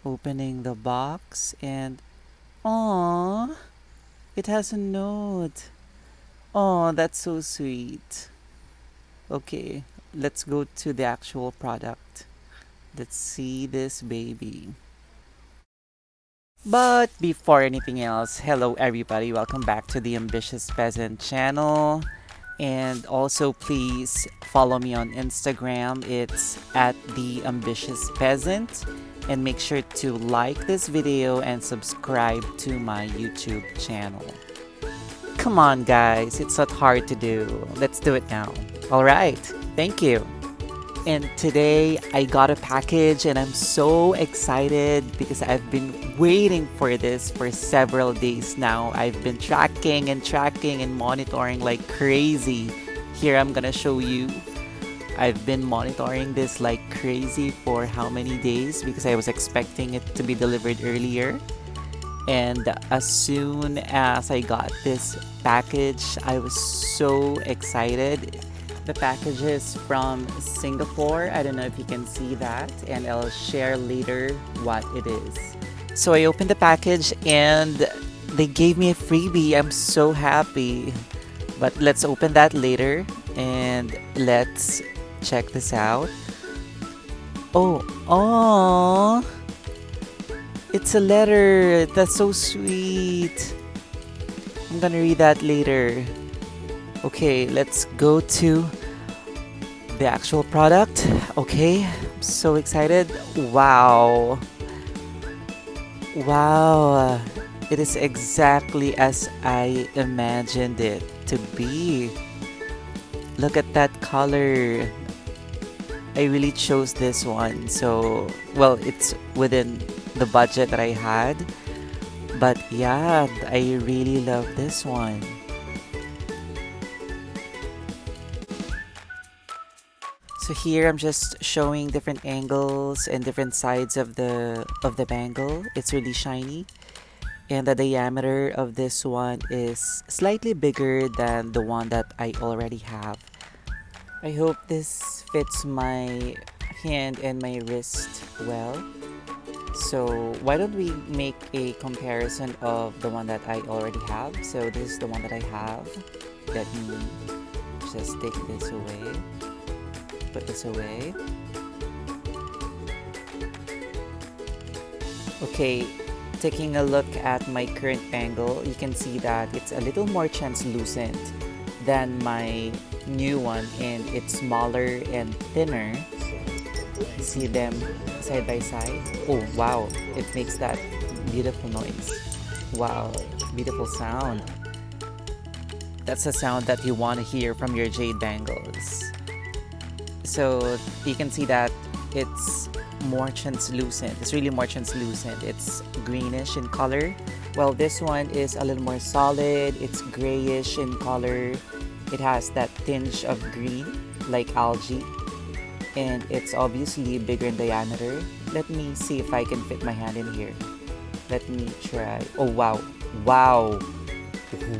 opening the box and aww, it has a note. Oh, that's so sweet. Okay, let's go to the actual product. Let's see this baby. But before anything else, hello everybody, welcome back to the Ambitious Peasant channel. And also please follow me on Instagram. It's at the Ambitious Peasant. And make sure to like this video and subscribe to my YouTube channel. Come on guys, it's not hard to do. Let's do it now. Alright, thank you. And today I got a package and I'm so excited because I've been waiting for this for several days now. I've been tracking and monitoring like crazy. Here I'm gonna show you. I've been monitoring this like crazy for how many days because I was expecting it to be delivered earlier. And as soon as I got this package, I was so excited. The package is from Singapore. I don't know if you can see that, and I'll share later what it is. So I opened the package and they gave me a freebie. I'm so happy. But let's open that later and let's check this out. Oh, it's a letter. That's so sweet. I'm gonna read that later. Okay, let's go to the actual product. Okay, I'm so excited. Wow. Wow. It is exactly as I imagined it to be. Look at that color. I really chose this one. So, well, it's within the budget that I had. But yeah, I really love this one. So here I'm just showing different angles and different sides of the bangle. It's really shiny. And the diameter of this one is slightly bigger than the one that I already have. I hope this fits my hand and my wrist well. So why don't we make a comparison of the one that I already have. So this is the one that I have. Let me just take this away. Put this away. Okay, taking a look at my current bangle, you can see that it's a little more translucent than my new one, and it's smaller and thinner. See them side by side. Oh wow, it makes that beautiful noise. Wow, beautiful sound. That's a sound that you want to hear from your jade bangles. So you can see that it's more translucent. It's really more translucent. It's greenish in color. Well, this one is a little more solid. It's grayish in color. It has that tinge of green like algae. And it's obviously bigger in diameter. Let me see if I can fit my hand in here. Let me try. Oh wow. Wow.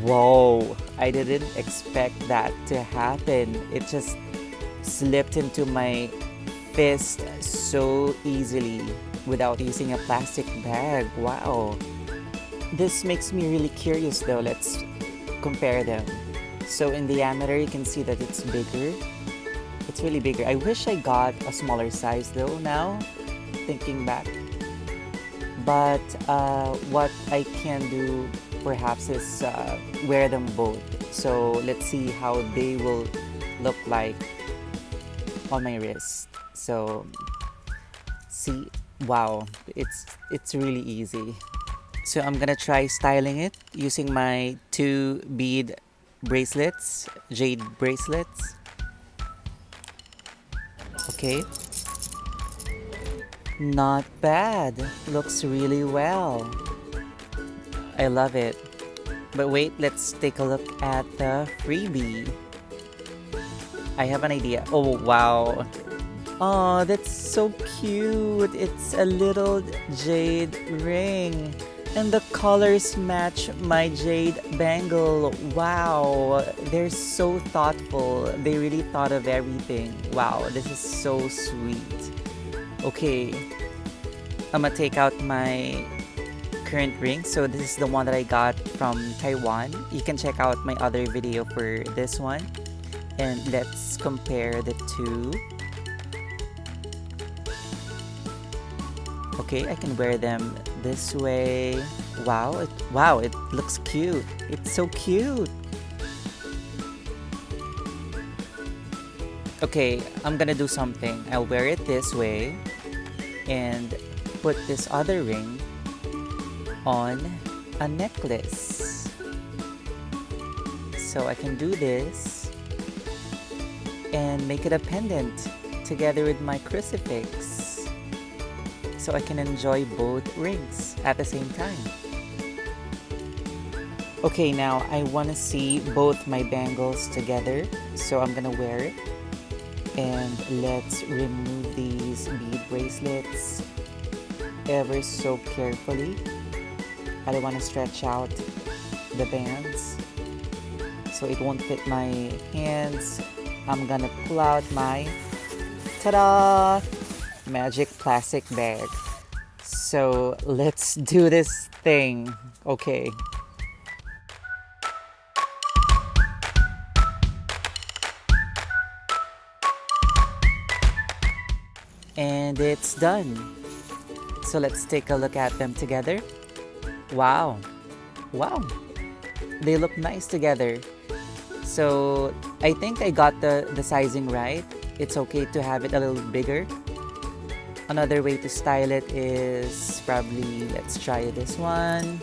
Whoa. I didn't expect that to happen. It just slipped into my fist so easily without using a plastic bag. Wow. This makes me really curious though. Let's compare them. So in diameter, you can see that it's bigger. It's really bigger. I wish I got a smaller size though now, thinking back. But what I can do perhaps is wear them both. So let's see how they will look like on my wrist. So see, wow, it's really easy. So I'm gonna try styling it using my 2 bead bracelets, jade bracelets. Okay, not bad, looks really well. I love it. But wait, let's take a look at the freebie. I have an idea. Oh wow. Oh, that's so cute. It's a little jade ring. And the colors match my jade bangle. Wow. They're so thoughtful. They really thought of everything. Wow, this is so sweet. Okay. I'm gonna take out my current ring. So this is the one that I got from Taiwan. You can check out my other video for this one. And let's compare the two. Okay, I can wear them this way. Wow, it looks cute. It's so cute. Okay, I'm gonna do something. I'll wear it this way and put this other ring on a necklace. So I can do this and make it a pendant together with my crucifix. So I can enjoy both rings at the same time. Okay, now I want to see both my bangles together. So I'm gonna wear it. And let's remove these bead bracelets ever so carefully. I don't want to stretch out the bands so it won't fit my hands. I'm gonna pull out my ta-da! Magic plastic bag. So let's do this thing. Okay. And it's done. So let's take a look at them together. Wow. Wow. They look nice together. So I think I got the sizing right. It's okay to have it a little bigger. Another way to style it is probably, let's try this one.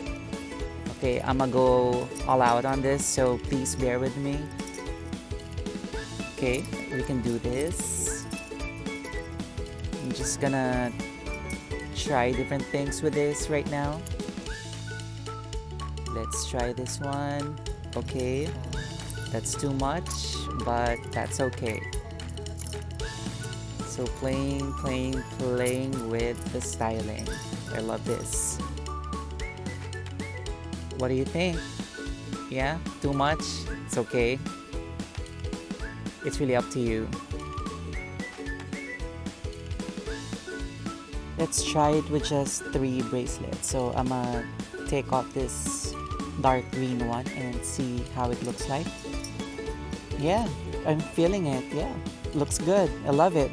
Okay, I'm gonna go all out on this, so please bear with me. Okay, we can do this. I'm just gonna try different things with this right now. Let's try this one. Okay, that's too much, but that's okay. So playing with the styling. I love this. What do you think? Yeah, too much? It's okay. It's really up to you. Let's try it with just 3 bracelets. So I'm gonna take off this dark green one and see how it looks like. Yeah, I'm feeling it. Yeah, looks good. I love it.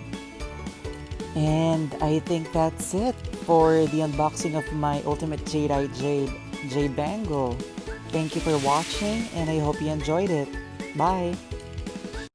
And I think that's it for the unboxing of my ultimate Jadeite Jade bangle. Thank you for watching and I hope you enjoyed it. Bye!